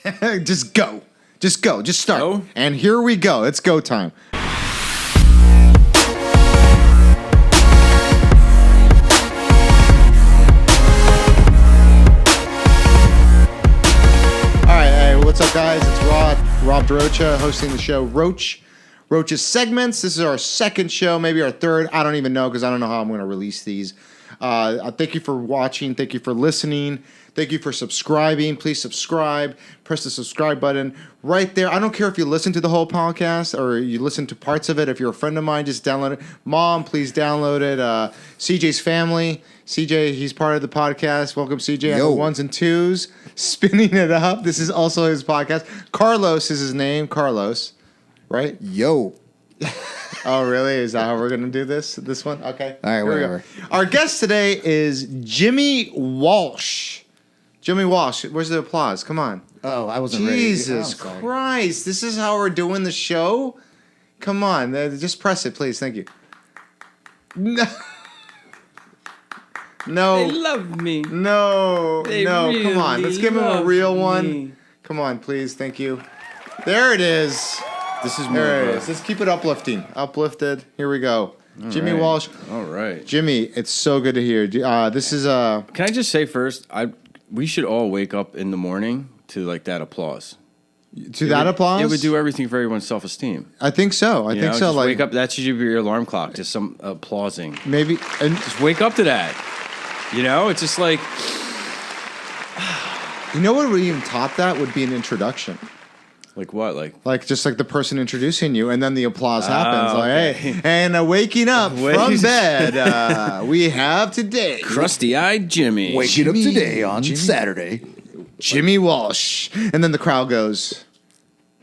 Just go. Just go. Just start. Go? And here we go. It's go time. What's up, guys? It's Rob DaRoach hosting the show Roach's Segments. This is our second show, maybe our third. I don't even know because I don't know how I'm going to release these. Thank you for watching. Thank you for listening. Thank you for subscribing. Please subscribe. Press the subscribe button right there. I don't care if you listen to the whole podcast or you listen to parts of it. If you're a friend of mine, just download it. Mom, please download it. Ceejay's family. Ceejay, he's part of the podcast. Welcome, Ceejay, on the ones and twos. Spinning it up. This is also his podcast. Carlos is his name. Carlos, right? Yo. Oh, really? Is that how we're going to do this? This one? Okay. All right, whatever. Our guest today is Jimmy Walsh. Jimmy Walsh, where's the applause? Come on. Oh, I wasn't ready. Jesus Christ. This is how we're doing the show? Come on. Just press it, please. Thank you. No. They love me. No. They Really come on. Let's give him a real one. Come on, please. Thank you. There it is. This is more. There it is. Let's keep it uplifting. Uplifted. Here we go. All Jimmy right. Walsh. All right. Jimmy, it's so good to hear. This is Can I just say first, we should all wake up in the morning to like that applause. That applause? It would do everything for everyone's self-esteem. I think so. I think so. Just Like, wake up. That should be your alarm clock. Just some applauding. maybe. And Just wake up to that. You know, it's just like. you know what would even top that would be an introduction. Like what? Like just like the person introducing you, and then the applause happens. Okay. Like, hey, and waking up from bed, we have today Crusty-eyed Jimmy. Waking up today on Saturday. Jimmy Walsh, and then the crowd goes.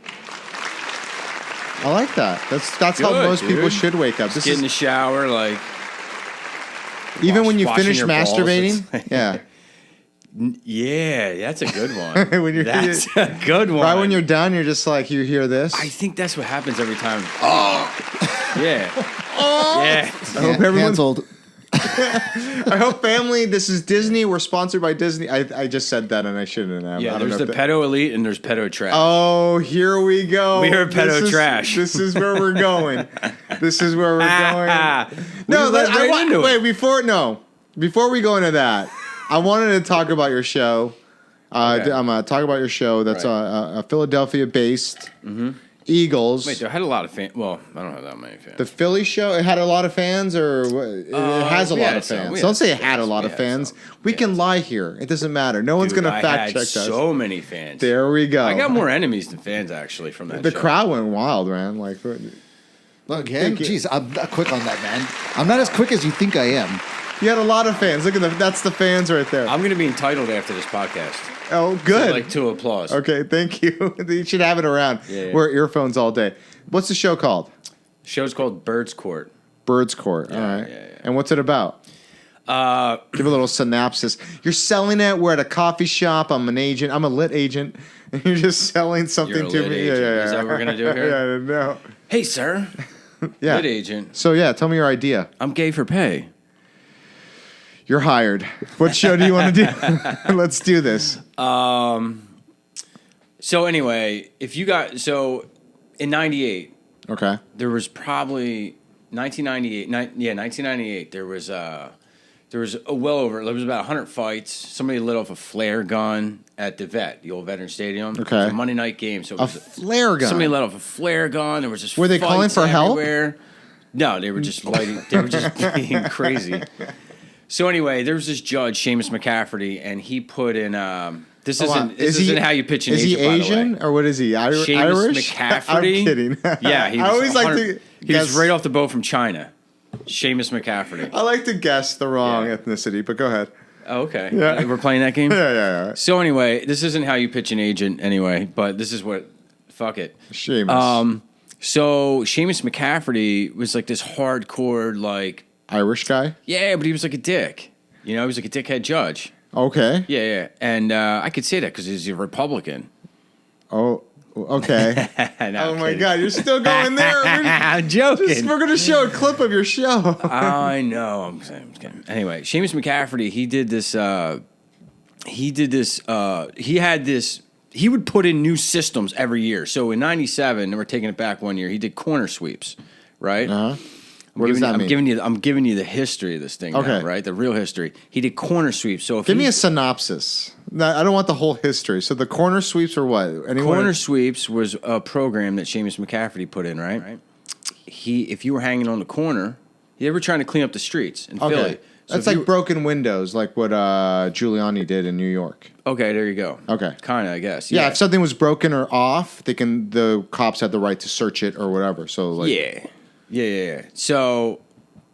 I like that. That's how most people should wake up. Get in the shower, like. Even when you washing finish your balls, masturbating, yeah. Yeah, that's a good one. That's a good one. Right when you're done, you're just like, you hear this. I think that's what happens every time. Oh, yeah, yeah. I hope everyone's Canceled. I hope family. This is Disney. We're sponsored by Disney. I just said that and I shouldn't have. Yeah, I don't there's know the if pedo elite and there's pedo trash. Oh, here we go. We are pedo trash. This is where we're going. This is where we're going. No, wait. Before we go into that, I wanted to talk about your show. Okay. I'm going to talk about your show. That's Right. a Philadelphia-based Eagles. Wait, it had a lot of fans. Well, I don't have that many fans. The Philly show, it had a lot of fans, or it has a lot of fans. Don't say it had a lot of fans. We can lie here. It doesn't matter. No one's going to fact check us. So many fans. There we go. I got more enemies than fans actually from that. The show. crowd went wild, man. Like, Again, jeez, I'm not quick on that, man. I'm not as quick as you think I am. you had a lot of fans. Look at that's the fans right there. I'm going to be entitled after this podcast. Oh, good. Like to applause. Okay, thank you. You should have it around. Yeah. Wear earphones all day. What's the show called? The show's called Bird's Court. Bird's Court. All right. Yeah. And what's it about? Give a little synopsis. You're selling it. We're at a coffee shop. I'm an agent. I'm a lit agent. And you're just selling something You're a to lit me. agent. Yeah. Is that what we're gonna do here? Yeah, no. Hey, sir. Yeah. Lit agent. So, yeah, tell me your idea. I'm gay for pay. You're hired. What show do you want to do? Let's do this. So anyway, in 98, Okay. there was probably 1998. There was about 100 fights. Somebody lit off a flare gun at the vet, the old Veteran Stadium. Okay. It was a Monday night game. So it A was flare gun. Somebody let off a flare gun. There was just Were they calling fights for help? everywhere. No, they were just lighting. They were just being crazy. So anyway, there was this judge, Seamus McCafferty, and he put in. This isn't how you pitch an agent. Is he Asian or what is he? Irish? Seamus McCafferty. I'm kidding. Yeah, he was I always like to. He was right off the boat from China. Seamus McCafferty. I like to guess the wrong ethnicity, but go ahead. Oh, okay. Yeah. We're playing that game? Yeah. So anyway, this isn't how you pitch an agent anyway, but this is what. Fuck it. Seamus. So Seamus McCafferty was like this hardcore, like. Irish guy? Yeah, but he was like a dick. You know, he was like a dickhead judge. Okay. Yeah. And I could say that because he's a Republican. Oh, okay. No, Oh, my God. You're still going there. I'm joking. We're going to show a clip of your show. I know. I'm kidding. Anyway, Seamus McCafferty, he had this he would put in new systems every year. So in '97, and we're taking it back one year, he did corner sweeps, right? What does that mean? I'm giving you the history of this thing, now, right? The real history. He did corner sweeps. So give me a synopsis. No, I don't want the whole history. So the corner sweeps were what? Corner sweeps was a program that Seamus McCafferty put in, right? If you were hanging on the corner, they were trying to clean up the streets in Philly. So that's like broken windows, like what Giuliani did in New York. Okay, there you go. Okay, kind of, I guess. Yeah, if something was broken or off, the cops had the right to search it or whatever. So like, yeah. So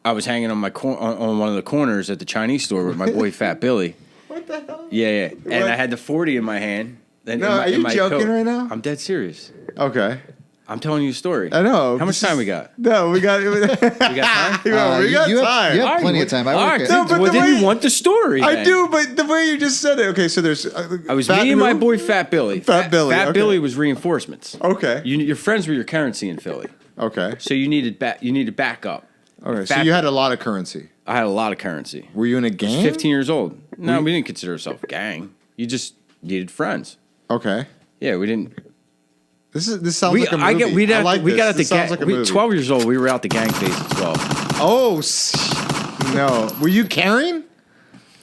I was hanging on on one of the corners at the Chinese store with my boy Fat Billy. What the hell? Yeah. And I had the 40 in my hand. Are you joking right now? I'm dead serious. Okay. I'm telling you a story. I know. How much time we got? No, we got. We got time. We got time. You have plenty of time. Then you want the story. I do, but the way you just said it. Okay, so there's. I was me and my boy Fat Billy. Fat Billy was reinforcements. Okay. Your friends were your currency in Philly. Okay. So you needed backup. Okay. So you had a lot of currency. I had a lot of currency. Were you in a gang? I was 15 years old. No, we didn't consider ourselves a gang. You just needed friends. Okay. Yeah, we didn't. This sounds like a movie. We got at the gang. 12 years old. We were out the gang phase at 12. Oh no! Were you carrying?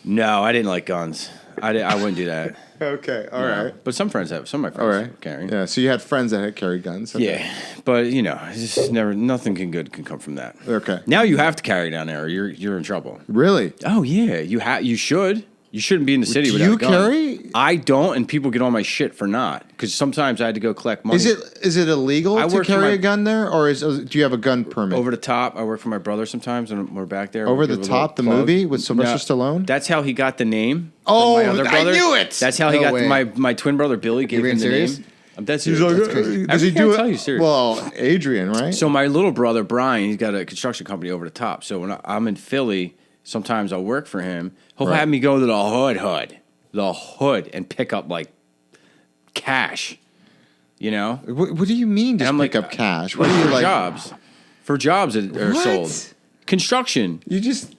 No, I didn't like guns. I wouldn't do that. Okay, all right. But some of my friends were carrying. Yeah, so you had friends that had carried guns. Okay. Yeah, but it's just nothing good can come from that. Okay. Now you have to carry down there, or you're in trouble. Really? Oh yeah, you should. You shouldn't be in the city without a gun. Do you carry? I don't, and people get on my shit for not. Because sometimes I had to go collect money. Is it illegal to carry a gun there, or do you have a gun permit? Over the Top. I work for my brother sometimes, and we're back there. Over the Top, the movie with Sylvester Stallone. That's how he got the name. Oh, my other brother. I knew it. That's how he got my twin brother Billy gave him the name. I'm dead serious. Does he do it? Tell you serious. Well, Adrian, right? So my little brother Brian, he's got a construction company over the Top. So when I'm in Philly, sometimes I'll work for him. He'll have me go to the hood, and pick up like cash. You know? What do you mean? Just pick up cash? What are you like? Jobs. For jobs that are sold. Construction.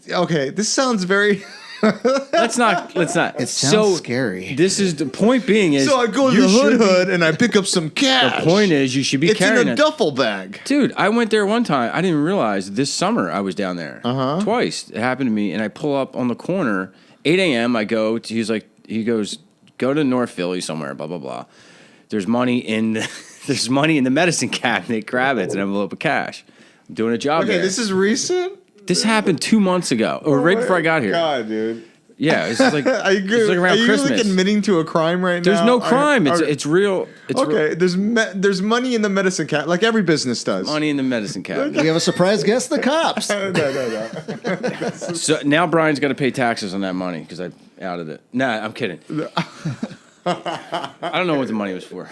Okay. This sounds very. Let's not. It sounds scary. This is the point. Being is so I go to the hood and I pick up some cash. The point is you should be carrying in a duffel bag. Dude, I went there one time. I didn't realize this summer I was down there twice. It happened to me, and I pull up on the corner. 8 a.m. I go. He goes, go to North Philly somewhere. Blah blah blah. There's money in the medicine cabinet. Grab it. It's an envelope of cash. I'm doing a job there. This is recent. This happened 2 months ago, or right before I got here. God, dude. Yeah, it's like it's like around Christmas. Are you like admitting to a crime right now? There's no crime. It's real. It's okay. There's money in the medicine cabinet, like every business does. Money in the medicine cabinet. We have a surprise guest, the cops. No. So now Brian's got to pay taxes on that money because I outed it. Nah, I'm kidding. I don't know what the money was for.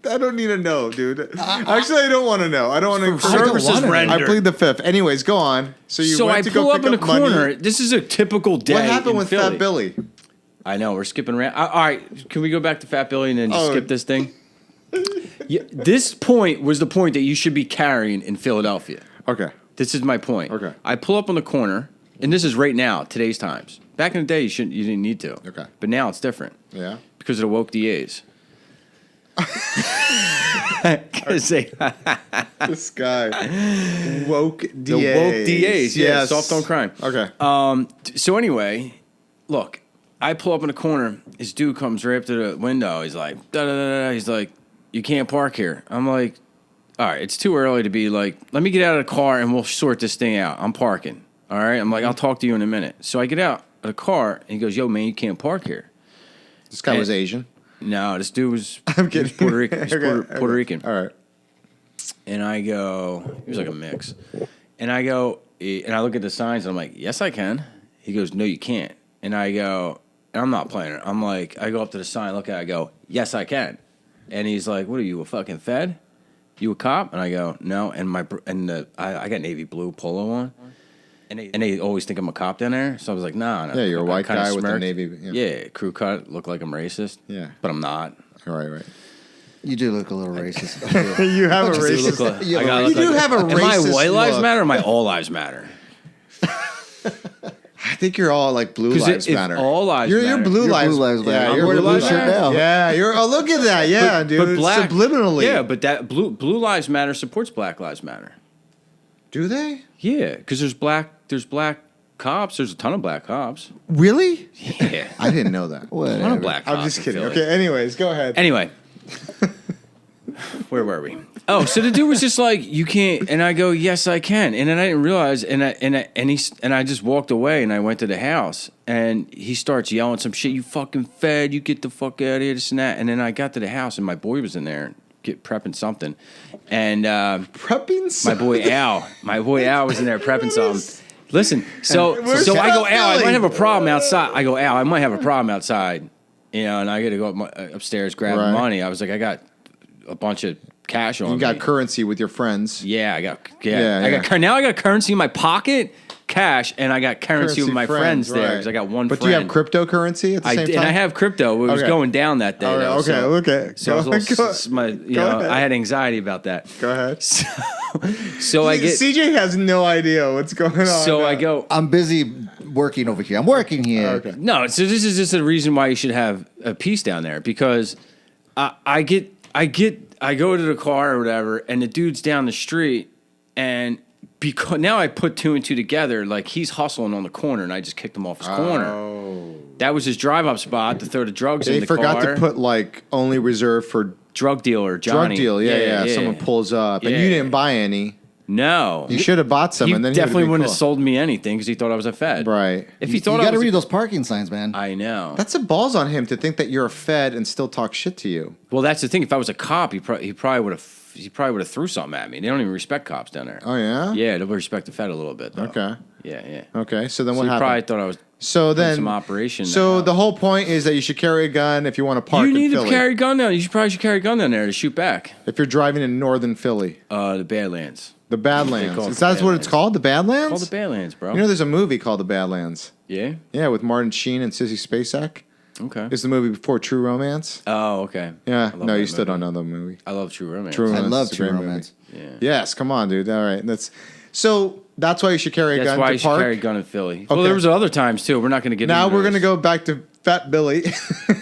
I don't need to know, dude. Actually, I don't want to know. I don't want to. Services rendered. I plead the fifth. Anyways, go on. So went to pull go up in a corner. Money. This is a typical day. What happened with Philly. Fat Billy? I know we're skipping around. All right, can we go back to Fat Billy and then just skip this thing? This point was the point that you should be carrying in Philadelphia. Okay. This is my point. Okay. I pull up on the corner, and this is right now, today's times. Back in the day, you didn't need to. Okay. But now it's different. Yeah. Because of the woke DAs. This guy. Woke DAs. The woke DAs. Yeah, yes. soft on crime. Okay. So anyway, look, I pull up in the corner. This dude comes right up to the window. He's like, da-da-da-da. He's like, you can't park here. I'm like, all right, it's too early to be like, let me get out of the car and we'll sort this thing out. I'm parking. All right. I'm like, I'll talk to you in a minute. So I get out of the car and he goes, yo, man, you can't park here. This guy was Asian. No, this dude was. I'm kidding. Puerto Rican. He's Puerto Rican. All right. And I go, he was like a mix. And I go, and I look at the signs and I'm like, yes, I can. He goes, no, you can't. And I go, and I'm not playing it. I'm like, I go up to the sign, look at it, I go, yes, I can. And he's like, what are you, a fucking Fed? You a cop? And I go, no. And I got navy blue polo on. And they always think I'm a cop down there. So I was like, nah. Yeah, you're a white guy with a navy. Yeah, crew cut, look like I'm racist. Yeah. But I'm not. Right. You do look a little racist. You have a racist. You do have a racist. Am I white lives matter or am I all lives matter? I think you're all like Blue 'Cause Lives if Matter. all lives you're matter. Blue You're Lives. Blue Lives Matter. Yeah, I'm you're wearing a Blue blue shirt Lives. now. Yeah, you're. Oh, look at that. Yeah, dude. But black, subliminally. Yeah, but that Blue Lives Matter supports Black Lives Matter. Do they? Yeah, because there's black cops. There's a ton of black cops. Really? Yeah, I didn't know that. a ton Whatever. of black cops. I'm just in kidding. Philly. Okay. Anyways, go ahead. Anyway, where were we? Oh, so the dude was just like, "You can't," and I go, "Yes, I can." And then I didn't realize, and I just walked away, and I went to the house, and he starts yelling some shit. You fucking fed. You get the fuck out of here, this and that. And then I got to the house, and my boy was in there prepping something, and Prepping. my Something? boy Al was in there prepping something. Listen, so Where's I go, Fat Al, I Billy? might have a problem outside. I go, Al, I might have a problem outside, and I got to go upstairs grab Right. money. I was like, I got a bunch of cash on You me. got currency with your friends. Yeah, I got Yeah. now I got currency in my pocket, cash, and I got currency with my friends there right. because I got one But friend. do you have cryptocurrency at the same time? And I have crypto. It was Okay. going down that day. All right, though, okay, so, okay. So I was a little, Go ahead. I had anxiety about that. Go ahead. So I get. CJ has no idea what's going on. So I now. go. I'm busy working over here. I'm working here. Okay. No, so this is just a reason why you should have a piece down there because I go to the car or whatever, and the dude's down the street, and because now I put two and two together, like he's hustling on the corner, and I just kicked him off his corner. That was his drive-up spot to throw the drugs in They the forgot car. to put like only reserved for drug dealer Johnny. drug deal. Yeah. Someone pulls up, and Yeah. you didn't buy any. No, You should have bought some, he and then definitely wouldn't have sold. sold me anything because he thought I was a Fed. Right. If You he thought I got to was, read those parking signs, man. I know. That's a balls on him to think that you're a Fed and still talk shit to you. Well, that's the thing. If I was a cop, he probably would have threw something at me. They don't even respect cops down there. Oh yeah. Yeah, they'll respect the Fed a little bit. Though. Okay. Yeah. Okay. So then So what he happened? probably thought I was So then some operation. So the whole point is that you should carry a gun if you want to park you need in to Philly. carry a gun down. You probably should carry a gun down there to shoot back. If you're driving in northern Philly, The Badlands. the Badlands. call it Is the that what it's Badlands. called? The Badlands. Call the Badlands, bro. You know, there's a movie called The Badlands. Yeah. Yeah, with Martin Sheen and Sissy Spacek. Okay. It's the movie before True Romance. Oh, okay. Yeah. I love No, that you still movie. don't know the movie. I love True Romance. True I Romance love is a True great movie. Romance. Yeah. Yes, come on, dude. All right, so that's why you should carry a That's gun why to you should park. carry a gun in Philly. Well, Okay. there was other times too. We're not going to get Now into we're gonna this. go back to Fat Billy.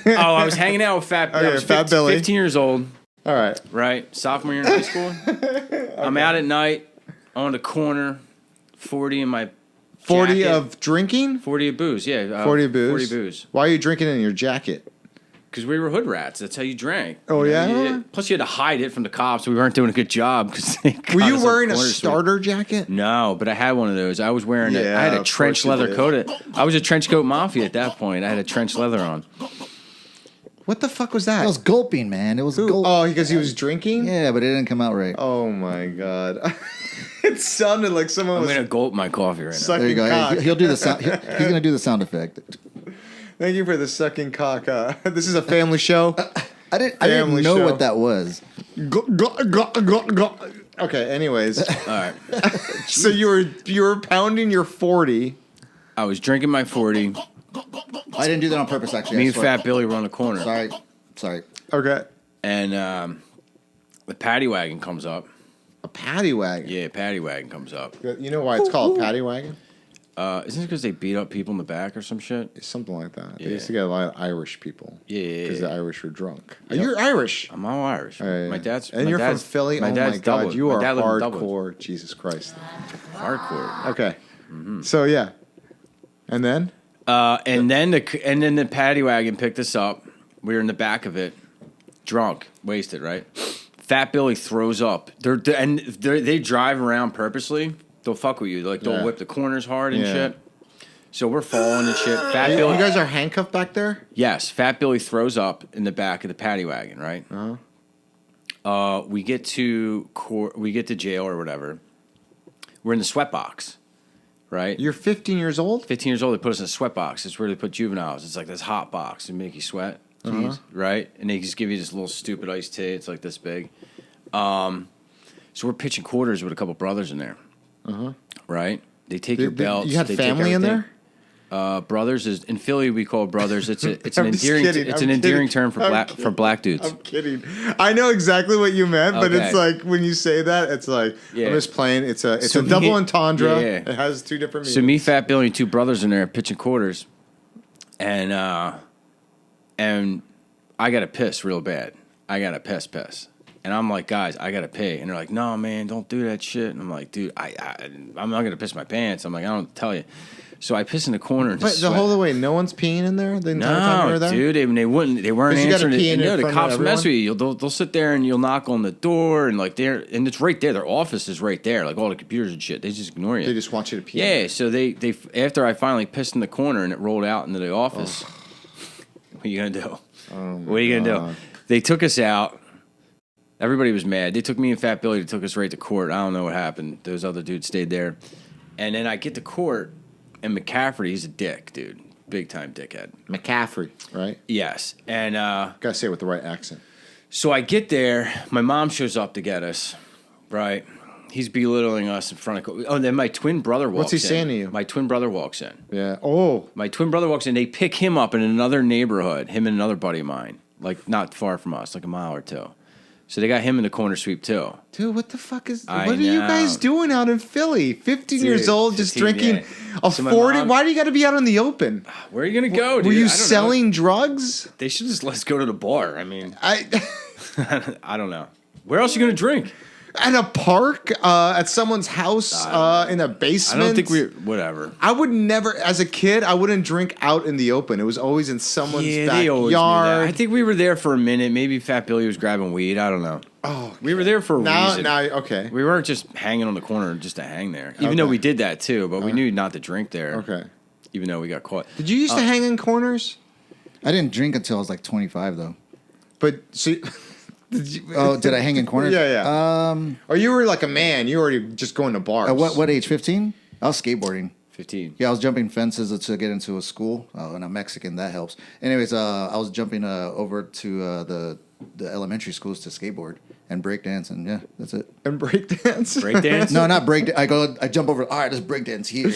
Oh, I was hanging out with Fat. Okay, I was Fat Billy. 15 years old. All right. Right, sophomore year in high school. I'm out at night on the corner, 40 in my 40 jacket. of drinking. 40 of booze. Yeah, 40 of booze. 40 booze. Why are you drinking in your jacket? Because we were hood rats. That's how you drank. Oh, You know, yeah? Plus, you had to hide it from the cops. We weren't doing a good job. Were you wearing a starter jacket? No, but I had one of those. I was wearing I Yeah, had a of trench course you leather did. coat. I was a trench coat mafia at that point. I had a trench leather on. What the fuck was that? It was gulping, man. It was Who- gulping. Oh, because he was drinking? Yeah, but it didn't come out right. Oh my god. It sounded like someone I'm was going to gulp my coffee right now. sucking There you go. cock. He'll do the sound. He's gonna do the sound effect. Thank you for the sucking cock. This is a family show. I didn't Family know show. what that was. Okay, anyways. All right. So you were pounding your 40. I was drinking my 40. I didn't do that on purpose. Actually, Me I and swear. Fat Billy were on the corner. Sorry. Okay. And the paddy wagon comes up. A paddy wagon. Yeah, paddy wagon comes up. You know why it's called a paddy wagon? Isn't it because they beat up people in the back or some shit? It's something like that. They Yeah. used to get a lot of Irish people. Yeah. Because the Irish were drunk. Yep. You're Irish. I'm all Irish. Yeah. My dad's And my you're dad's, from Philly? My Oh dad's my god, Dublin. you My are dad lived in Dublin. hardcore. Jesus Christ. Hardcore. Okay. So yeah. And then? And then the paddy wagon picked us up. We were in the back of it, drunk, wasted, right? Fat Billy throws up. They drive around purposely. They'll fuck with you. They'll Yeah. whip the corners hard and Yeah. shit. So we're falling and shit. Fat You Billy. guys are handcuffed back there? Yes, Fat Billy throws up in the back of the paddy wagon, right? We get to jail or whatever. We're in the sweat box, right? You're 15 years old? 15 years old. They put us in a sweat box. It's where they put juveniles. It's like this hot box to make you sweat, right? And they just give you this little stupid iced tea. It's like this big. So we're pitching quarters with a couple brothers in there, right? They take your belts. You had they take family in everything. there? Brothers is in Philly. We call brothers. It's an I'm just endearing. kidding. It's I'm an endearing kidding. term for black dudes. I'm kidding. I know exactly what you meant, but Okay. it's like when you say that, it's like Yeah. I'm just playing. It's a So double entendre. yeah. It has two different meanings. So me, Fat Billy, and two brothers in there pitching quarters, and I got to piss real bad. I got to piss. And I'm like, guys, I got to pee. And they're like, no, man, don't do that shit. And I'm like, dude, I'm not going to piss my pants. I'm like, I don't tell you. So I piss in the corner and But just the sweat. whole way, no one's peeing in there the entire time you were No, there? dude, they weren't 'Cause you gotta answering pee it. in And front the of cops mess everyone? with you. They'll sit there and you'll knock on the door and like and it's right there. Their office is right there, like all the computers and shit. They just ignore you. They just want you to pee. Yeah, so they after I finally pissed in the corner and it rolled out into the office. What are you gonna do? What are you gonna do? They took us out. Everybody was mad. They took me and Fat Billy. They took us right to court. I don't know what happened. Those other dudes stayed there, and then I get to court, and McCaffrey, he's a dick, dude, big time dickhead. McCaffrey, right? Yes, and Gotta say it with the right accent. so I get there. My mom shows up to get us. Right, he's belittling us in front of. Oh, and then my twin brother walks in. What's he saying to you? My twin brother walks in. Yeah. Oh. My twin brother walks in. They pick him up in another neighborhood, him and another buddy of mine, like not far from us, like a mile or two. So they got him in the corner sweep too. Dude, what the fuck is... I what are you know. guys doing out in Philly? 15 years Dude, old, just 15, drinking yeah. a So my 40... mom- Why do you got to be out in the open? Where are you gonna go, dude? Were I you don't know. selling drugs? They should just let's go to the bar. I mean, I I don't know. Where else are you gonna drink? At a park? At someone's house? In a I basement? don't think we're whatever. I would never... As a kid, I wouldn't drink out in the open. It was always in someone's They always knew that. backyard. I think we were there for a minute. Maybe Fat Billy was grabbing weed. I don't know. Oh, We were there for a reason. Okay. We weren't just hanging on the corner just to hang there. Even though Okay. we did that too, but we knew not to drink there. Okay. Even though we got caught. Did you used to hang in corners? I didn't drink until I was like 25, though. But so... Did you, Oh, did I hang in corners? Yeah. Or you were like a man. You were already just going to bars. At what age? 15? I was skateboarding. 15. Yeah, I was jumping fences to get into a school. And I'm Mexican, that helps. Anyways, I was jumping over to the elementary schools to skateboard and break dance, and yeah, that's it. And breakdance? Breakdance? No, not break. I jump over. All right, let's break dance here.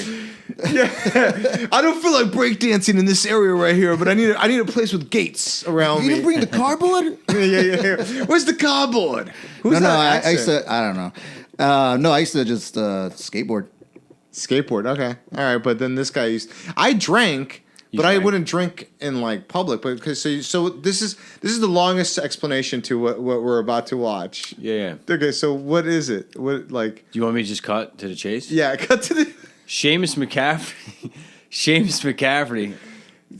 I don't feel like breakdancing in this area right here, but I need a place with gates around You me. didn't bring the cardboard? yeah. Where's the cardboard? Who's No, that I used accent? to. I don't know. No, I used to just skateboard. Skateboard. Okay. All right. But then this guy I drank, but I wouldn't drink in like public. But because so this is the longest explanation to what we're about to watch. Yeah. Okay. So what is it? What like? Do you want me to just cut to the chase? Yeah. Cut to the. Seamus McCaffrey. Seamus McCaffrey.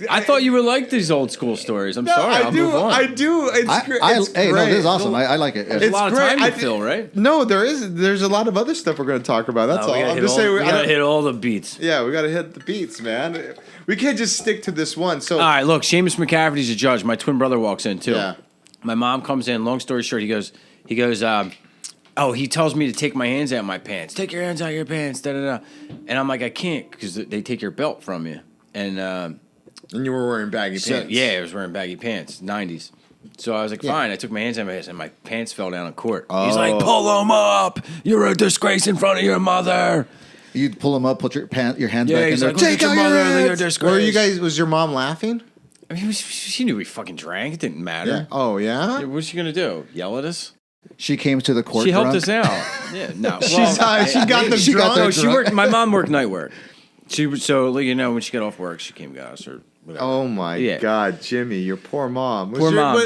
I thought you would like these old school stories. I'm sorry. I'll move on. I do. It's great. It's Hey, no, great. this is awesome. I like it. There's a lot of great. time to I- fill, right? No, there's a lot of other stuff we're going to talk about. That's all. I'm just saying. We gotta hit all the beats. Yeah, we got to hit the beats, man. We can't just stick to this one. So All right, look, Seamus McCaffrey's a judge. My twin brother walks in too. Yeah. My mom comes in. Long story short, he goes. He tells me to take my hands out of my pants. Take your hands out of your pants. Da da da. And I'm like, I can't because they take your belt from you. And and you were wearing baggy pants. yeah, I was wearing baggy pants, 90s. So I was like, fine. I took my hands out of my pants, and my pants fell down in court. He's like, pull them up. You're a disgrace in front of your mother. You'd pull them up, put your hands Yeah, back in he's there. like, look at your mother. You're a disgrace. Were you guys? Was your mom laughing? I mean, she knew we fucking drank. It didn't matter. Oh yeah. Yeah, what's she gonna do? Yell at us? She came to the court. She helped drunk. us out. Yeah, no. She got them She got drunk. them No, she drunk. worked. My mom worked night work. She was so like, when she got off work, she came and got us or whatever. Oh my Yeah. God, Jimmy, your poor mom. Poor mom.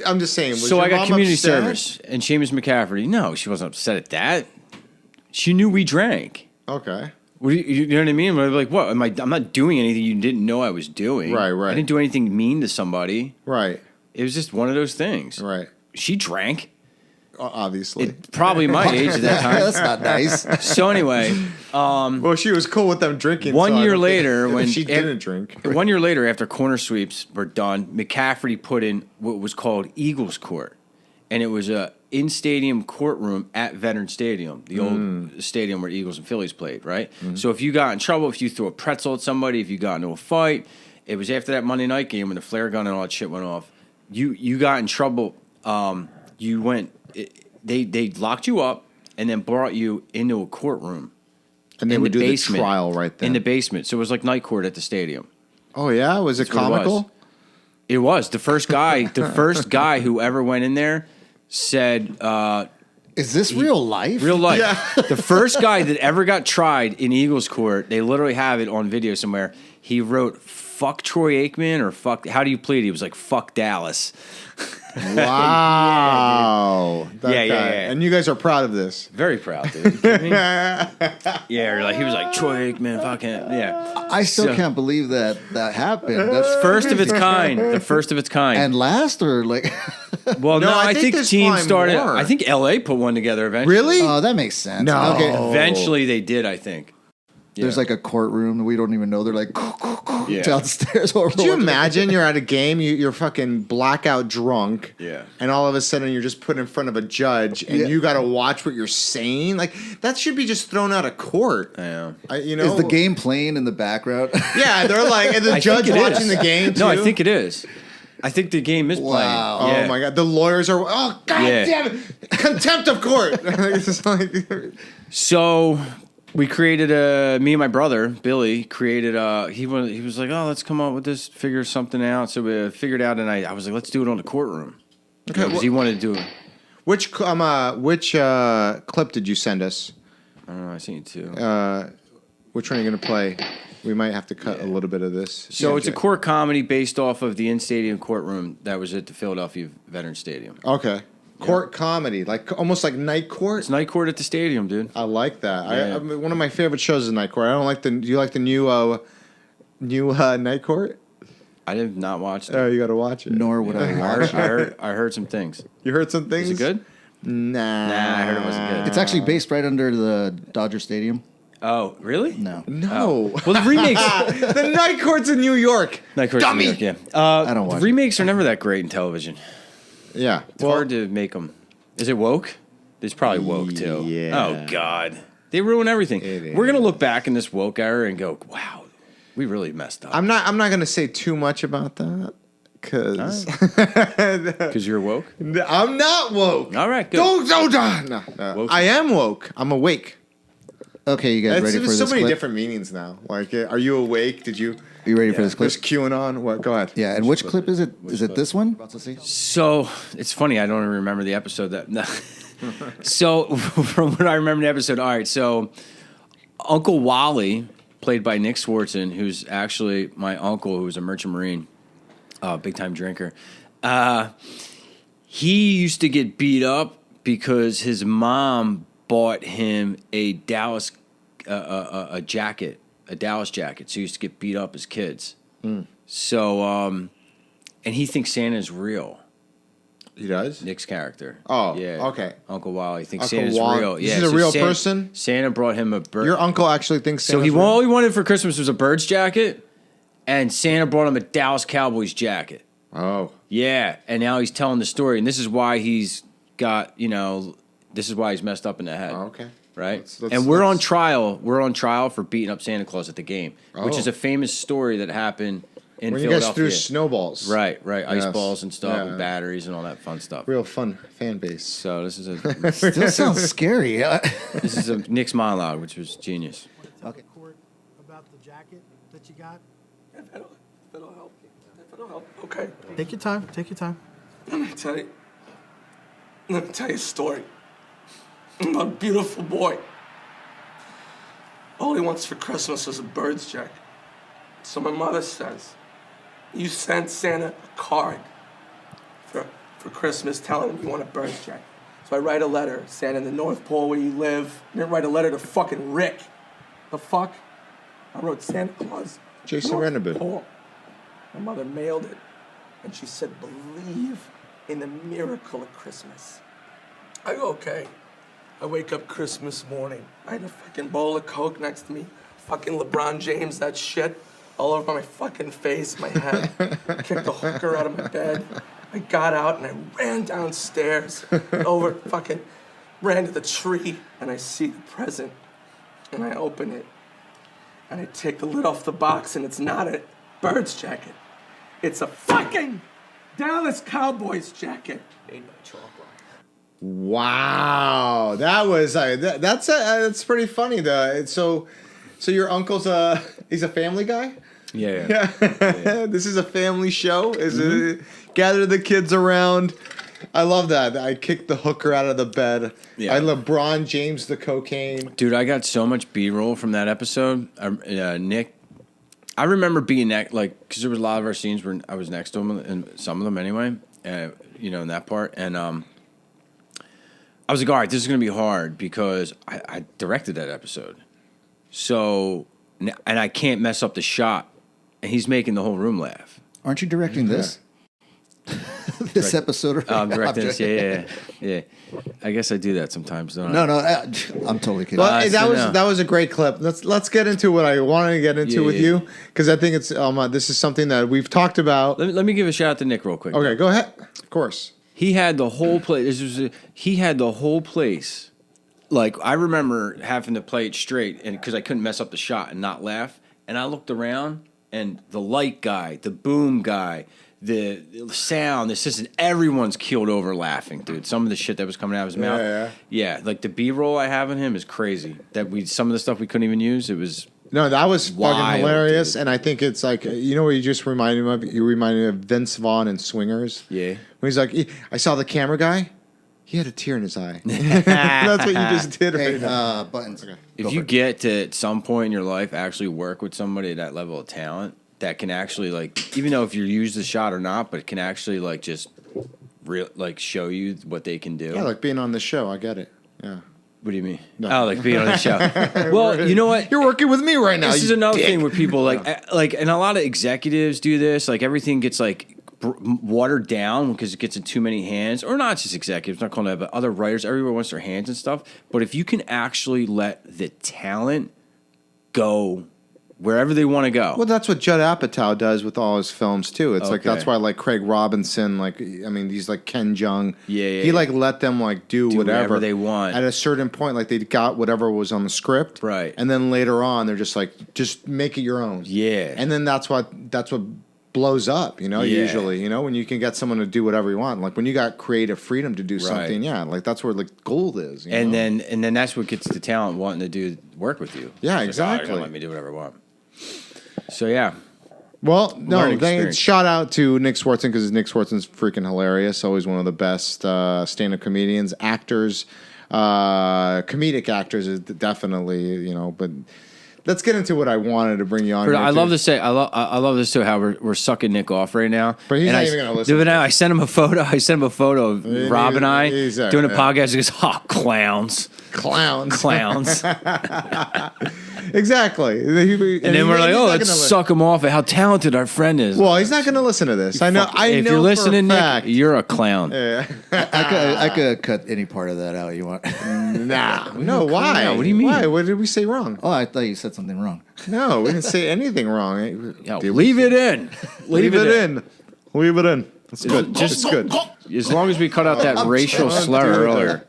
I'm just saying. Was So your I got mom community upset? service and Seamus McCaffrey. No, she wasn't upset at that. She knew we drank. Okay. What do you know what I mean? I'm like, what? I'm not doing anything you didn't know I was doing. Right. I didn't do anything mean to somebody. Right. It was just one of those things. Right. She drank. Obviously. Probably my age at that time. That's not nice. So anyway, Well, she was cool with them drinking. One so I year don't think- later, if when she didn't drink. 1 year later, after corner sweeps were done, McCaffrey put in what was called Eagles Court, and it was a in-stadium courtroom at Veteran Stadium, the old stadium where Eagles and Phillies played. Right. So if you got in trouble, if you threw a pretzel at somebody, if you got into a fight, it was after that Monday night game when the flare gun and all that shit went off. You got in trouble. You went. They locked you up and then brought you into a courtroom. And they in would the do basement, the trial right there. in the basement. So it was like night court at the stadium. Oh yeah, was it That's what it was. comical? It was the first guy who ever went in there said. Is this real life? Real life. Yeah. The first guy that ever got tried in Eagles court, they literally have it on video somewhere. He wrote, "Fuck Troy Aikman," or "Fuck." How do you plead? He was like, "Fuck Dallas." Wow. That Yeah. guy. And you guys are proud of this. Very proud, dude. You kidding me? Yeah, or like he was like Troy Aikman, fucking yeah. I still So- can't believe that happened. That's First of its kind. The first of its kind. and last or like, well, No, no, I I think think there's teams probably started. more. I think LA put one together eventually. Really? oh, that makes sense. No. Okay. Eventually, they did. I think. There's like a courtroom that we don't even know. They're like Yeah. downstairs. Or Could you imagine you're at a game, you're fucking blackout drunk, Yeah. and all of a sudden you're just put in front of a judge, and Yeah. you got to watch what you're saying? Like, that should be just thrown out of court. Yeah. You know? Is the game playing in the background? Yeah, they're like, and the I judge think it watching is. the game, too? No, I think it is. I think the game is playing. Wow. Oh, Yeah. my God. The lawyers are, oh, God Yeah. damn it. Contempt of court. It's just like, So we created me and my brother Billy created he was like, oh, let's come up with this, figure something out. So we figured out, and I was like, let's do it on the courtroom. Okay, Because he wanted to do it. which clip did you send us? I don't know. I seen it too. Which one are you going to play? We might have to cut a little bit of this. So it's a court comedy based off of the in-stadium courtroom that was at the Philadelphia Veterans Stadium. Okay. Court comedy, like almost like Night Court. It's night court at the stadium, dude. I like that. Yeah. I mean, one of my favorite shows is Night Court. I don't like the. Do you like the new Night Court? I did not watch that. Oh, you got to watch it. Nor would I watch it. I heard some things. You heard some things. Is it good? Nah. Nah, I heard it wasn't good. It's actually based right under the Dodger Stadium. Oh, really? No. No. Well, the remakes. The Night Court's in New York. Night Court's Dummy. New York, yeah. I don't watch The it. remakes are never that great in television. Yeah. It's hard to make them. Is it woke? It's probably woke too. Yeah. Oh God, they ruin everything. It We're gonna look back in this woke era and go, "Wow, we really messed up." I'm not going to say too much about that because Because you're woke. I'm not woke. All right, good. No. Woke. I am woke. I'm awake. Okay, you guys ready for There's this so many clip? different meanings now. Like, are you awake? Did you? Are you ready for this clip? There's QAnon. What? Go ahead. Yeah, and which clip is it? Is it this one? About to see? So it's funny. I don't even remember the episode that. No. So from what I remember the episode, all right. So Uncle Wally, played by Nick Swartzen, who's actually my uncle, who was a merchant marine, big time drinker. He used to get beat up because his mom bought him a Dallas jacket, a Dallas jacket. So he used to get beat up as kids. So and he thinks Santa's real. He does. Nick's character. Oh, yeah. okay. Uncle Wally thinks Uncle Santa's Wally. real. This Yeah, is a so real person? Santa brought him a bird. Your uncle actually thinks. So Santa's all real? he wanted for Christmas was a Birds jacket, and Santa brought him a Dallas Cowboys jacket. Oh. Yeah, and now he's telling the story, and this is why he's got, this is why he's messed up in the head. Oh, okay. Right? Let's- and we're on let's- trial. We're on trial for beating up Santa Claus at the game, which Oh. is a famous story that happened in When you guys Philadelphia. threw snowballs. Right. Ice Yes. balls and stuff, Yeah. and batteries and all that fun stuff. Real fun fan base. So this is a Still sounds scary. this is a Nick's monologue, which was genius. Okay. Court about the jacket that you got. That'll help. That'll help. Okay. Take your time. Take your time. Let me tell you a story about a beautiful boy. All he wants for Christmas is a Bird's jacket. So my mother says, you sent Santa a card for Christmas telling him you want a Bird's jacket. So I write a letter, Santa in the North Pole where you live. I didn't write a letter to fucking Rick. The fuck? I wrote Santa Claus. Jason North Rennebu. Pole. My mother mailed it, and she said, believe in the miracle of Christmas. I go, okay. I wake up Christmas morning. I had a fucking bowl of Coke next to me. Fucking LeBron James, that shit all over my fucking face, my head. Kicked the hooker out of my bed. I got out and I ran downstairs, ran to the tree, and I see the present. And I open it. And I take the lid off the box, and it's not a Bird's jacket. It's a fucking Dallas Cowboys jacket. Made by chalk line. Wow, that was that's pretty funny though. So your uncle's he's a family guy. Yeah. This is a family show. Is it gather the kids around? I love that. I kicked the hooker out of the bed. Yeah. I LeBron James the cocaine. Dude, I got so much B-roll from that episode. Nick, I remember being because there was a lot of our scenes where I was next to him, and some of them anyway, in that part. And I was like, all right, this is going to be hard because I directed that episode. So, and I can't mess up the shot. And he's making the whole room laugh. Aren't you directing this? This episode? I'm directing this. Yeah. I guess I do that sometimes, don't I? No, I'm totally kidding. Well, no. that was a great clip. Let's get into what I wanted to get into with you, because I think it's this is something that we've talked about. Let me give a shout out to Nick real quick. Okay, go ahead. Of course. He had the whole place. He had the whole place. Like, I remember having to play it straight, and because I couldn't mess up the shot and not laugh. And I looked around, and the light guy, the boom guy, the sound, the assistant, everyone's keeled over laughing, dude. Some of the shit that was coming out of his mouth. Yeah, like the B-roll I have in him is crazy. Some of the stuff we couldn't even use, it was... No, that was wild, fucking hilarious, dude. and I think it's like, you know what you just reminded me of? You reminded me of Vince Vaughn in Swingers. Yeah. When he's like, I saw the camera guy, he had a tear in his eye. That's what you just did right now. Buttons. Okay. If you get to at some point in your life actually work with somebody at that level of talent that can actually, like, even though if you use the shot or not, but can actually, like, just show you what they can do. Yeah, like being on the show, I get it. Yeah. What do you mean? No. Oh, like being on the show. Well, you know what? You're working with me right now. This is you another dick. thing where people and a lot of executives do this. Like, everything gets watered down because it gets in too many hands, or not just executives, not calling that, but other writers. Everywhere wants their hands and stuff. But if you can actually let the talent go wherever they want to go. Well, that's what Judd Apatow does with all his films too. It's like Okay. that's why like Craig Robinson, these like Ken Jeong, Yeah, he like let them like do whatever they want. At a certain point, like they got whatever was on the script, Right. And then later on, they're just like, just make it your own, Yeah. And then that's what blows up, Yeah. usually, when you can get someone to do whatever you want, like when you got creative freedom to do something, like that's where like gold is, And then that's what gets the talent wanting to work with you. Yeah, It's like, oh, exactly. you're gonna let me do whatever I want. So yeah. Well, no, Learning experience. shout out to Nick Swartzen because Nick Swartzen's freaking hilarious. Always one of the best stand-up comedians, actors, comedic actors, is definitely, but let's get into what I wanted to bring you on. I love this too. How we're sucking Nick off right now. But he's And not even gonna listen Dude, to I sent him a photo. of Rob and I he's, doing a yeah. podcast. He goes, "Oh, clowns." Clowns. Exactly. And And then we're like, "Oh, let's suck him off at how talented our friend is." Well, he's not going to listen to this. I know. If you're listening, Nick, you're a clown. I could cut any part of that out you want. Nah. No, why? out. What do you mean? Why? What did we say wrong? Oh, I thought you said something wrong. No, we didn't say anything wrong. Yo, leave it in. Leave it in. Leave it in. It's good. Just- It's good. As long as we cut out that racial slur earlier.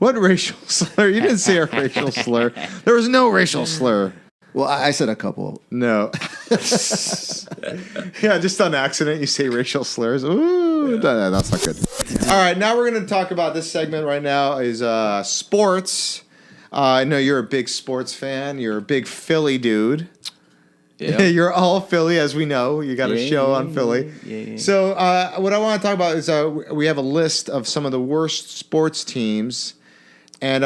What racial slur? You didn't say a racial slur. There was no racial slur. Well, I said a couple. No. Yeah, just on accident you say racial slurs. Ooh, that's not good. All right, now we're going to talk about this segment right now is sports. I know you're a big sports fan. You're a big Philly dude. Yeah. You're all Philly, as we know. You got a Yeah, show on Philly. yeah. So what I want to talk about is we have a list of some of the worst sports teams. And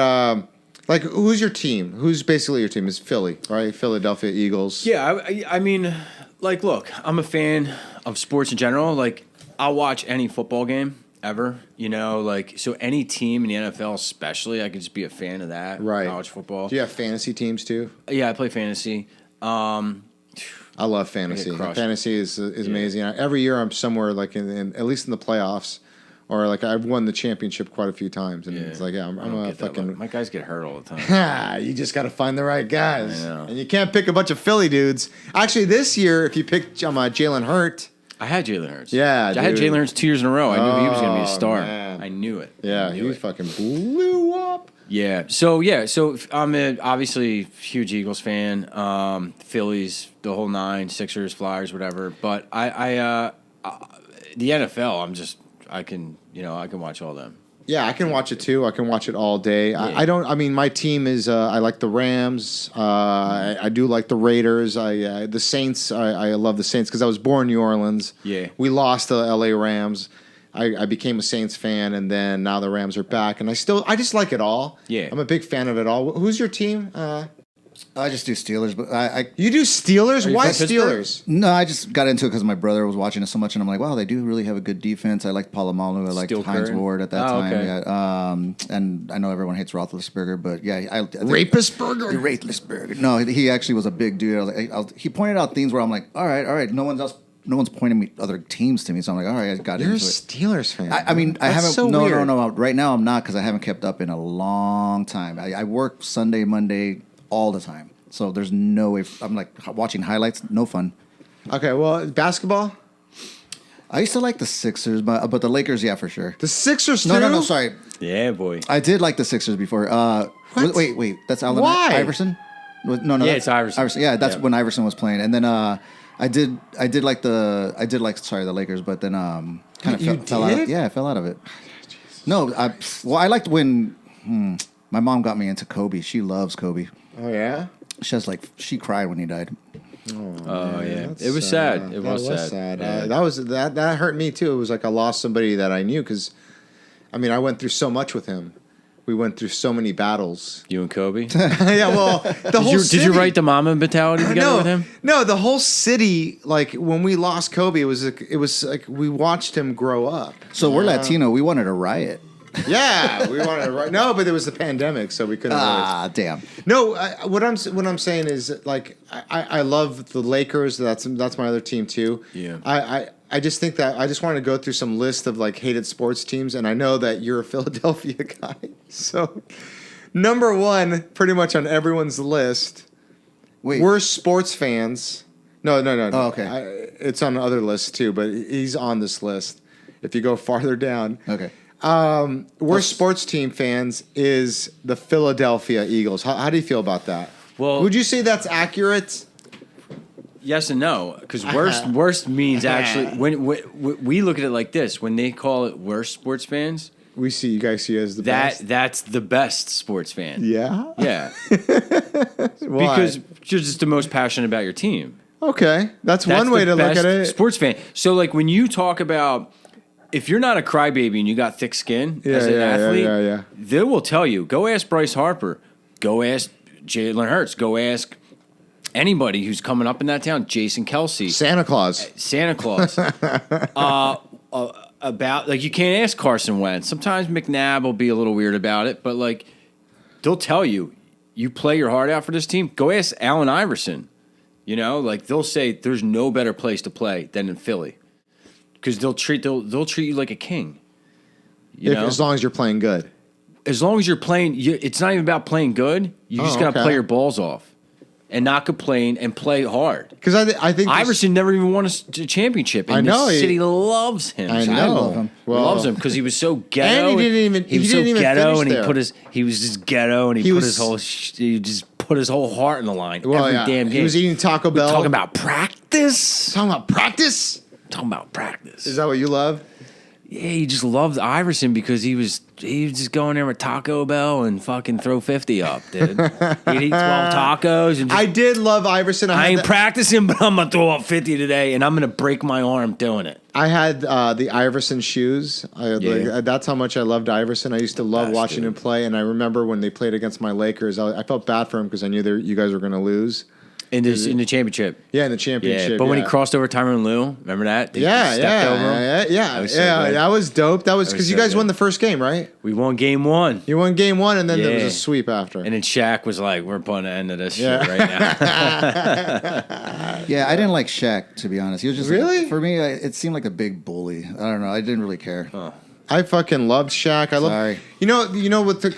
who's your team? Who's basically your team? Is Philly, right? Philadelphia Eagles. Yeah, I mean, like, look, I'm a fan of sports in general. Like, I'll watch any football game ever, so any team in the NFL especially, I could just be a fan of that. Right. College football. Do you have fantasy teams too? Yeah, I play fantasy. I love fantasy. crushed. Fantasy is amazing. Every year I'm somewhere like in at least in the playoffs, or like I've won the championship quite a few times, and it's like I'm I don't a get that fucking. look. My guys get hurt all the time. You just got to find the right guys, I know. and you can't pick a bunch of Philly dudes. Actually, this year, if you pick Jalen Hurt, I had Jalen Hurts. Yeah, I had dude. Jalen Hurts 2 years in a row. I knew he was going to be a Oh, star. man. I knew it. yeah, I he knew it. fucking blew up. Yeah. So I'm obviously huge Eagles fan. Phillies, the whole nine, Sixers, Flyers, whatever. But I the NFL, I can watch all them. Yeah, I can watch it too. I can watch it all day. I don't. I mean, my team is. I like the Rams. I do like the Raiders. The Saints. I love the Saints because I was born in New Orleans. Yeah. We lost the L.A. Rams. I became a Saints fan, and then now the Rams are back, and I just like it all. Yeah. I'm a big fan of it all. Who's your team? I just do Steelers, but You do Steelers? you Why from Pittsburgh? Steelers? no, I just got into it because my brother was watching it so much, and I'm like, wow, they do really have a good defense. I liked Palomalu. I liked Steel Hines Curran? Ward at that Oh, time. okay. Yeah, and I know everyone hates Roethlisberger, but yeah, I think Rapisberger? Roethlisberger. No, he actually was a big dude. He pointed out things where I'm like, all right. No one's pointing me other teams to me, so I'm like, all right, I got You're a into it. Steelers fan. I mean, I That's haven't. So no. weird. Right now, I'm not because I haven't kept up in a long time. I work Sunday, Monday, all the time. So there's no way. I'm like watching highlights. No fun. Okay, well, basketball. I used to like the Sixers, but the Lakers, yeah, for sure. The Sixers. No, too? sorry. Yeah, boy. I did like the Sixers before. What? Wait. That's Allen Why? Iverson. No, Yeah, that's it's Iverson. Yeah, that's Yeah. when Iverson was playing, and then I did like the Lakers, but then kind of You fell out. did? Yeah, I fell out of it. No, I liked when my mom got me into Kobe. She loves Kobe. Oh yeah. She cried when he died. Oh yeah, That's it was sad. It was sad. Yeah. That hurt me too. It was like I lost somebody that I knew because, I mean, I went through so much with him. We went through so many battles. You and Kobe. Yeah, well, the whole Did you write the Mama mentality together with him? No, the whole city. Like when we lost Kobe, it was like we watched him grow up. So we're Latino. We wanted a riot. Yeah, we wanted to write. No, but there was the pandemic, so we couldn't. Really. Damn. No, what I'm saying is like I love the Lakers. That's my other team too. Yeah. I just think that I just wanted to go through some list of like hated sports teams, and I know that you're a Philadelphia guy. So number one, pretty much on everyone's list, Wait. worst sports fans. No. Oh, okay. It's on other lists too, but he's on this list. If you go farther down, Okay. worst sports team fans is the Philadelphia Eagles. How do you feel about that? Well- would you say that's accurate? Yes and no, because worst means actually when we look at it like this. When they call it worst sports fans, We see you guys see it as the best. that's the best sports fan. Yeah. Yeah, Why? because you're just the most passionate about your team. Okay, that's one That's way the to look best at it. Sports fan. So like when you talk about if you're not a crybaby and you got thick skin as an athlete, yeah. they will tell you. Go ask Bryce Harper. Go ask Jalen Hurts. Go ask anybody who's coming up in that town. Jason Kelsey. Santa Claus. Santa Claus. About like you can't ask Carson Wentz. Sometimes McNabb will be a little weird about it, but like they'll tell you, you play your heart out for this team. Go ask Allen Iverson. You know, like they'll say there's no better place to play than in Philly because they'll treat you like a king. You know, As long as you're playing good. as long as you're playing, it's not even about playing good. You just gotta okay. play your balls off and not complain and play hard. Because I think Iverson never even won a championship, and I know, the city loves him. I know. I love him. Well, Loves him because he was so ghetto. And he didn't even- he was he so didn't even ghetto, finish and there. he was just ghetto, and he put his whole heart in the line every damn game. He was eating Taco Bell. Talking about practice. Talking about practice. Talking about practice. Is that what you love? Yeah, he just loved Iverson because he was just going there with Taco Bell and fucking throw 50 up, dude. He'd eat 12 tacos and just, I did love Iverson. I ain't practicing, but I'm gonna throw up 50 today, and I'm gonna break my arm doing it. I had the Iverson shoes. Yeah. That's how much I loved Iverson. I used to love Best, watching dude. him play, and I remember when they played against my Lakers, I felt bad for him because I knew you guys were going to lose. In the championship. Yeah, in the championship. Yeah, but when he yeah. crossed over Tyronn Lue, remember that? They just stepped over him. That was so good. That was dope. That was That was because you so guys good. won the first game, right? We won game one. You won game one, and then there was Yeah. a sweep after. And then Shaq was like, we're putting an end to this Yeah. shit right now. Yeah, I didn't like Shaq, to be honest. He was just Really? for me. It seemed like a big bully. I don't know. I didn't really care. I fucking loved Shaq. Sorry. You know what the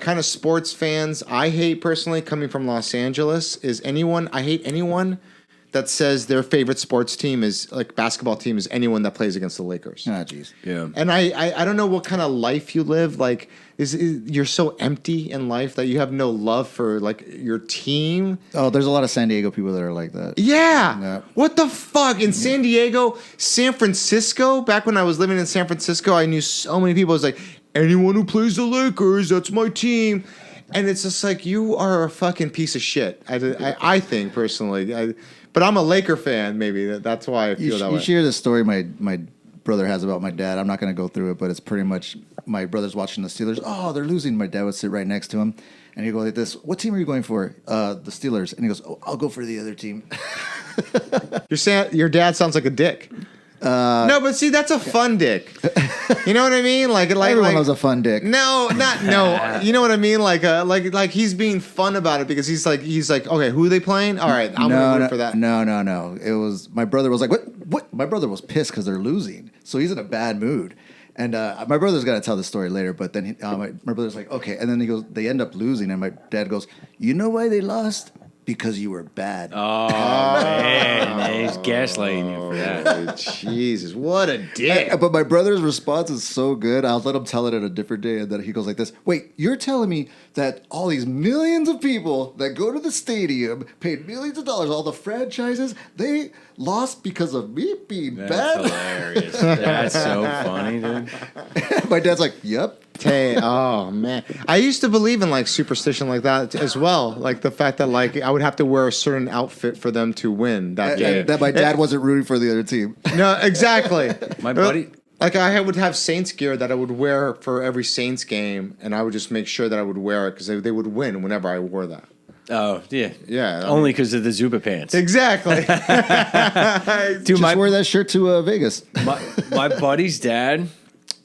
kind of sports fans I hate personally coming from Los Angeles is I hate anyone that says their favorite sports team is like basketball team is anyone that plays against the Lakers. Ah, jeez. Yeah. And I don't know what kind of life you live. Like, you're so empty in life that you have no love for like your team. Oh, there's a lot of San Diego people that are like that. Yeah. Yeah. What the fuck? In San Diego, San Francisco, back when I was living in San Francisco, I knew so many people. It was like anyone who plays the Lakers, that's my team. And it's just like, you are a fucking piece of shit. I think personally, but I'm a Laker fan. Maybe that's why I feel that way. You share the story my brother has about my dad. I'm not going to go through it, but it's pretty much my brother's watching the Steelers. Oh, they're losing. My dad would sit right next to him, and he'd go like this. What team are you going for? The Steelers. And he goes, oh, I'll go for the other team. Your dad sounds like a dick. No, but see, that's a fun dick. You know what I mean? Like Everyone loves a fun dick. No. You know what I mean? Like he's being fun about it because he's like, okay, who are they playing? All right, I'm gonna root for that. No. It was my brother was like, what? My brother was pissed because they're losing, so he's in a bad mood. And my brother's got to tell the story later, but then my brother's like, okay, and then he goes, they end up losing, and my dad goes, you know why they lost? Because you were bad. Oh, man. He's gaslighting you for that. Jesus, what a dick. But my brother's response is so good. I'll let him tell it at a different day. And then he goes like this. Wait, you're telling me that all these millions of people that go to the stadium, paid millions of dollars, all the franchises, they lost because of me being That's bad? hilarious. That's so funny, dude. My dad's like, yep. Oh man, I used to believe in like superstition like that as well. Like the fact that like I would have to wear a certain outfit for them to win that game. That my dad wasn't rooting for the other team. No, exactly. My buddy... Like I would have Saints gear that I would wear for every Saints game, and I would just make sure that I would wear it because they would win whenever I wore that. Oh, yeah. Yeah. Only because of the Zuba pants. Exactly. Dude, Just wear that shirt to Vegas. my buddy's dad...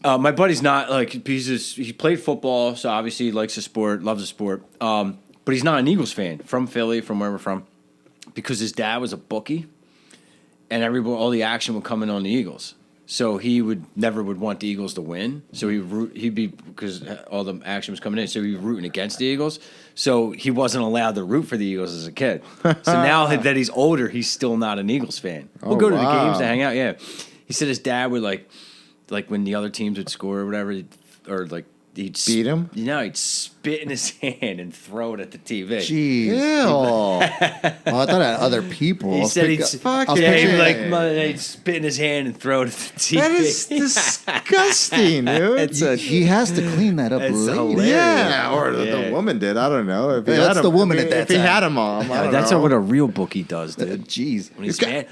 my buddy's not like he played football, so obviously he likes the sport, loves the sport. But he's not an Eagles fan from Philly, from where we're from, because his dad was a bookie, and all the action would come in on the Eagles. So he never would want the Eagles to win. So he'd be because all the action was coming in. So he'd be rooting against the Eagles. So he wasn't allowed to root for the Eagles as a kid. So now that he's older, he's still not an Eagles fan. We'll go to the games to hang out. Yeah, he said his dad would like when the other teams would score or whatever, or like he'd beat him. You know, he'd spit in his hand and throw it at the TV. Jeez. Ew. Well, I thought I had other people. He said he'd spit in his hand and throw it at the TV. That is disgusting, dude. He has to clean that up It's later. hilarious. Yeah, or Yeah. the woman did. I don't know. If he Yeah, had that's the woman at that If he time. had a mom, I don't That's know. what a real bookie does, dude. Jeez. When he's mad.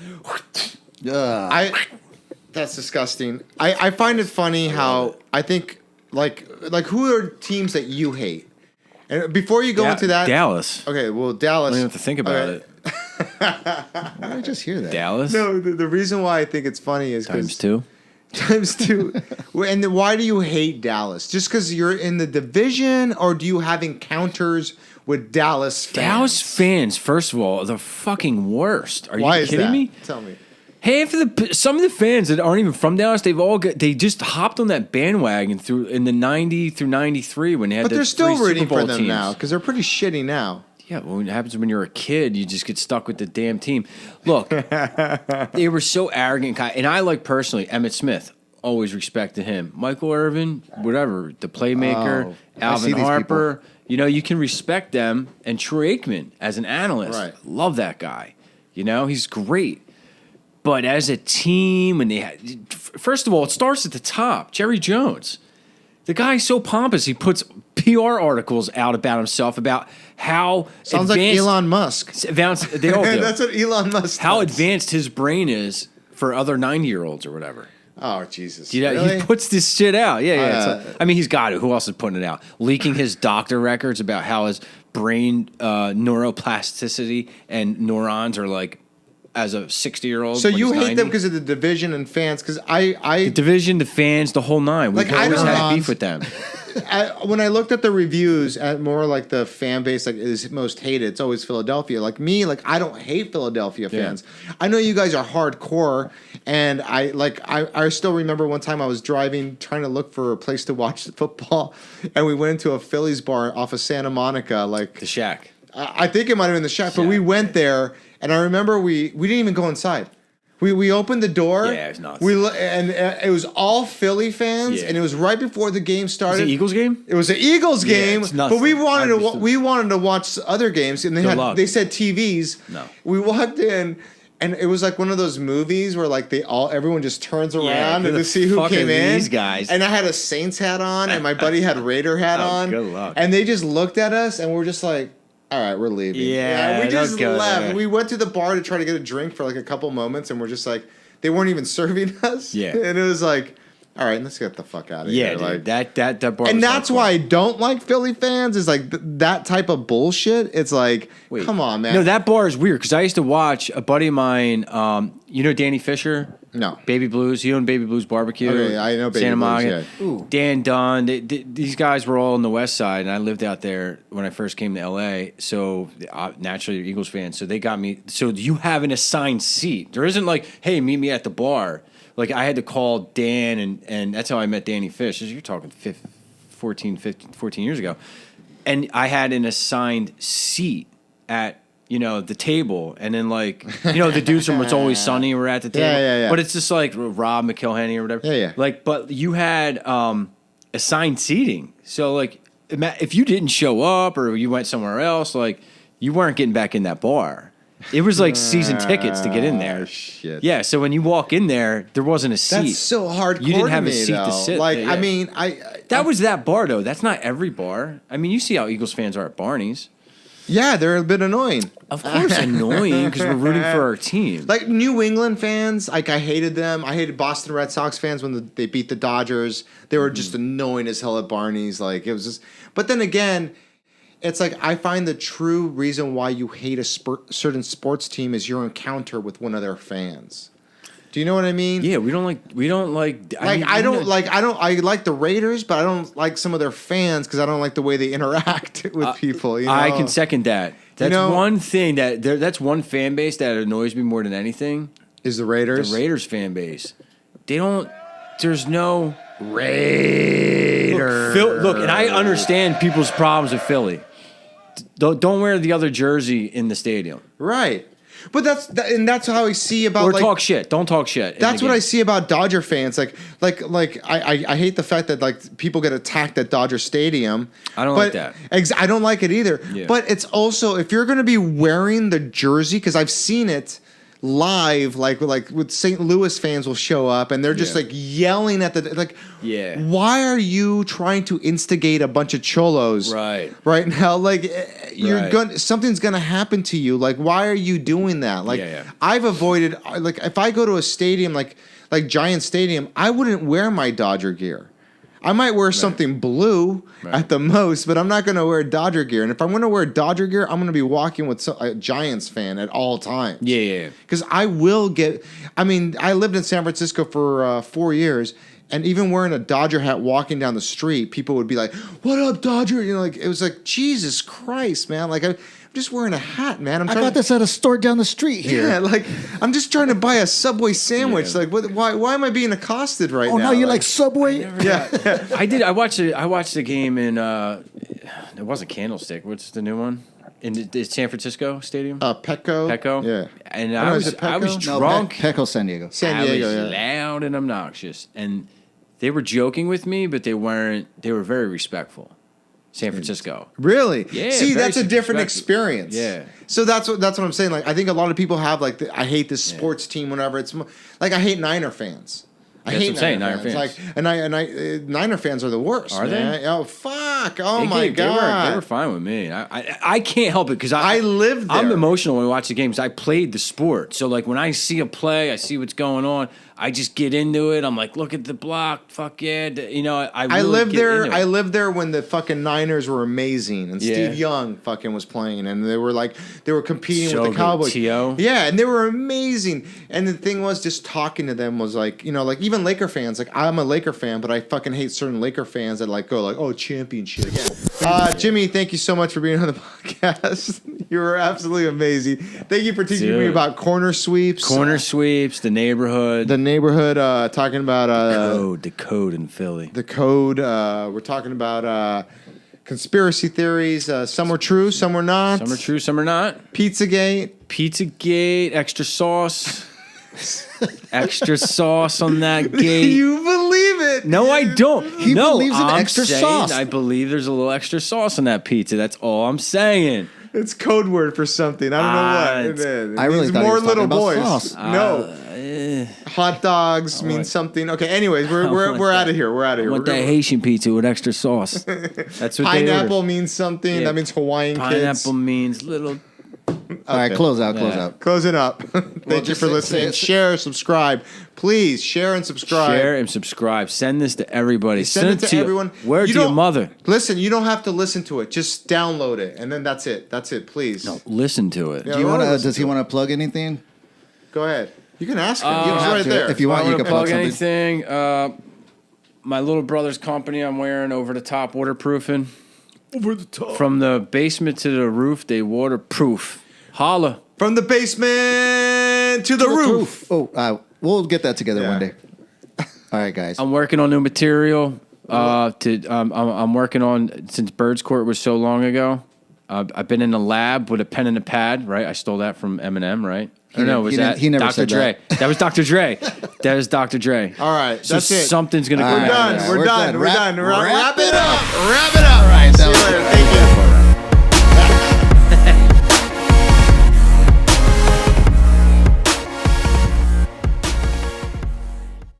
That's disgusting. I find it funny how I think like who are teams that you hate? And before you go into that, Dallas. Okay, well Dallas. I don't even have to think about it. Why did I just hear that? Dallas. No, the reason why I think it's funny is Times two. Times two. And then why do you hate Dallas? Just because you're in the division, or do you have encounters with Dallas fans? Dallas fans, first of all, are the fucking worst. Are Why you is kidding that? me? Tell me. Some of the fans that aren't even from Dallas, they just hopped on that bandwagon in the 90 through 93 when they had But the they're still three rooting Super Bowl for them teams. now because they're pretty shitty now. Yeah, well, what happens when you're a kid, you just get stuck with the damn team. Look, they were so arrogant. And I personally, Emmitt Smith, always respected him. Michael Irvin, whatever, the playmaker, Alvin Harper. You know, you can respect them. And Troy Aikman, as an analyst, Right. love that guy. You know, he's great. But as a team, first of all, it starts at the top. Jerry Jones. The guy's so pompous, he puts PR articles out about himself about how Sounds like Elon Musk. They all do. That's what Elon Musk How does. advanced his brain is for other 90-years-olds or whatever. Oh, Jesus. You know, Really? he puts this shit out. Yeah. I mean, he's got it. Who else is putting it out? Leaking his doctor records about how his brain neuroplasticity and neurons are like as a 60-year-old. So you hate 90. them because of the division and fans? Because The division, the fans, the whole nine. We've Like, I always don't had know. beef with them. when I looked at the reviews at more like the fan base like is most hated, it's always Philadelphia. Like me, like I don't hate Philadelphia fans. I know you guys are hardcore, and I still remember one time I was driving trying to look for a place to watch the football, and we went into a Phillies bar off of Santa Monica, like The Shack. I think it might have been the Shack, but we went there, and I remember we didn't even go inside. We opened the door. Yeah, it was nuts. And it was all Philly fans, Yeah. and it was right before the game started. Was it Eagles game? It was an Eagles Yeah, game, it's nuts. but we wanted I to watch other games, and Good luck. they said TVs. No. We walked in, And it was like one of those movies where like everyone just turns around who and the to see who fuck came are in. these guys? And I had a Saints hat on, and my buddy had Raider hat on. Good luck. And they just looked at us, and we're just like, "All right, we're leaving." Yeah, we just don't go left. there. We went to the bar to try to get a drink for like a couple moments, and we're just like, they weren't even serving us. Yeah. And it was like, all right, let's get the fuck out of Yeah, here. dude, Like, that bar. and was that's hardcore. why I don't like Philly fans is like that type of bullshit. It's like, Wait. come on, man. No, that bar is weird because I used to watch a buddy of mine. You know Danny Fisher? No. Baby Blues. He owned Baby Blues Barbecue. Okay, I know Baby Santa Blues, Monica. yeah. Ooh. Dan Dunn. These guys were all on the west side, and I lived out there when I first came to L.A. So naturally, Eagles fans. So they got me. So you have an assigned seat. There isn't like, hey, meet me at the bar. Like I had to call Dan, and that's how I met Danny Fish. You're talking 14 years ago. And I had an assigned seat at, the table. And then like, the dudes from It's Always Sunny were at the table. Yeah. But it's just like Rob McElhenney or whatever. Yeah. Like, but you had assigned seating. So like, if you didn't show up or you went somewhere else, like you weren't getting back in that bar. It was like season tickets to get in there. Shit. Yeah, so when you walk in there wasn't a seat. That's so hardcore. You didn't have to a me, seat to though. sit. Like, there, yeah. I mean, that was that bar though. That's not every bar. I mean, you see how Eagles fans are at Barney's. yeah, they're a bit annoying. Of course, annoying because we're rooting for our team. Like New England fans, like I hated them. I hated Boston Red Sox fans when they beat the Dodgers. They were just annoying as hell at Barney's. Like it was just. But then again, it's like I find the true reason why you hate a certain sports team is your encounter with one of their fans. Do you know what I mean? Yeah, we don't like. I like the Raiders, but I don't like some of their fans because I don't like the way they interact with people. You know? I can second that. That's know- one thing that's one fan base that annoys me more than anything. Is the Raiders? The Raiders fan base. They don't. There's no Raiders. Look, and I understand people's problems with Philly. Don't wear the other jersey in the stadium. Right. But that's how I see about Or like, talk shit. Don't talk shit. That's what I see about Dodger fans. Like I hate the fact that like people get attacked at Dodger Stadium. I don't like that. I don't like it either. Yeah. But it's also if you're going to be wearing the jersey, because I've seen it live, like with St. Louis fans will show up and they're just like yelling at the like. Yeah. Why are you trying to instigate a bunch of cholos? Right now, like you're Right. going something's gonna happen to you. Like, why are you doing that? Like, Yeah. I've avoided like if I go to a stadium like Giant Stadium, I wouldn't wear my Dodger gear. I might wear something blue at the most, but I'm not going to wear Dodger gear. And if I'm going to wear Dodger gear, I'm going to be walking with a Giants fan at all times. Yeah. Because I will get. I mean, I lived in San Francisco for 4 years. And even wearing a Dodger hat walking down the street, people would be like, "What up, Dodger?" You know, like it was like, Jesus Christ, man! Like I'm just wearing a hat, man. I got this at a store down the street here. Yeah, like I'm just trying to buy a Subway sandwich. Yeah. Like, why am I being accosted right now? Oh, now you like Subway? Yeah. I did. I watched the game in. It wasn't Candlestick. What's the new one in the San Francisco Stadium? Petco. Petco. Yeah. And I I know, was is it I was Petco? drunk. Petco, San Diego. San Diego. I was Yeah. loud and obnoxious, and they were joking with me, but they weren't. They were very respectful. San Francisco. Really? Yeah, See, very that's a different disrespectful. experience. Yeah. So that's what I'm saying. Like, I think a lot of people have like, I hate this sports team. Whenever it's like, I hate Niner fans. I That's hate what I'm saying, Niner fans. Like, and Niner fans are the worst. Are they? man. Oh fuck! Oh They my gave- god! They were fine with me. I can't help it because I lived there. I'm emotional when I watch the games. I played the sport, so like when I see a play, I see what's going on. I just get into it. I'm like, look at the block. Fuck yeah! You know, I really lived get there. into it. I lived there when the fucking Niners were amazing, and Yeah. Steve Young fucking was playing, and they were competing So with the good. Cowboys. T.O. Yeah, and they were amazing. And the thing was, just talking to them was like, like even Laker fans. Like I'm a Laker fan, but I fucking hate certain Laker fans that like go like, oh, championship. Jimmy, thank you so much for being on the podcast. You were absolutely amazing. Thank you for teaching me Dude. about corner sweeps. Corner sweeps, the neighborhood, The neighborhood, talking about the code in Philly. the code. We're talking about conspiracy theories. Some were true, some were not. Some are true, some are not. Pizzagate. Pizzagate, extra sauce. Extra sauce on that gate. You believe it? No, I don't. He believes in I'm extra saying sauce. I believe there's a little extra sauce on that pizza. That's all I'm saying. It's code word for something. I don't know what it is. I really means thought he more was talking little about boys. sauce. No. Hot dogs mean something. Okay, anyways, we're out of here. We're out of here. I want that Haitian pizza with extra sauce. That's what Pineapple they means something. Yeah. That means Hawaiian Pineapple kids. means little. All right, close out. Closing up. Thank you just for say listening. it. Share, subscribe. Please share and subscribe. Share and subscribe. Send this to everybody. Send it to everyone. Word You to your don't- mother. Listen, you don't have to listen to it. Just download it, and then that's it. That's it. Please. No, listen to it. Yeah. Do you I want wanna to? listen Does he to want to plug anything? Go ahead. You can ask him. You don't He's have right to. there. If you want, I you want can to plug plug something. anything. My little brother's company I'm wearing over the top waterproofing. Over the top. From the basement to the roof, they waterproof. Holla. From the basement to the roof. Oh, we'll get that together Yeah. one day. All right, guys. I'm working on new material. I'm working on, since Bird's Court was so long ago. I've been in the lab with a pen and a pad. Right, I stole that from Eminem. Right. I don't know. Was that he never Dr. said Dre? That was Dr. Dre. That is Dr. Dre. All right, So that's it. something's gonna All come right, out. We're of done. this. We're We're done. done. We're done. Wrap Wrap it up. Wrap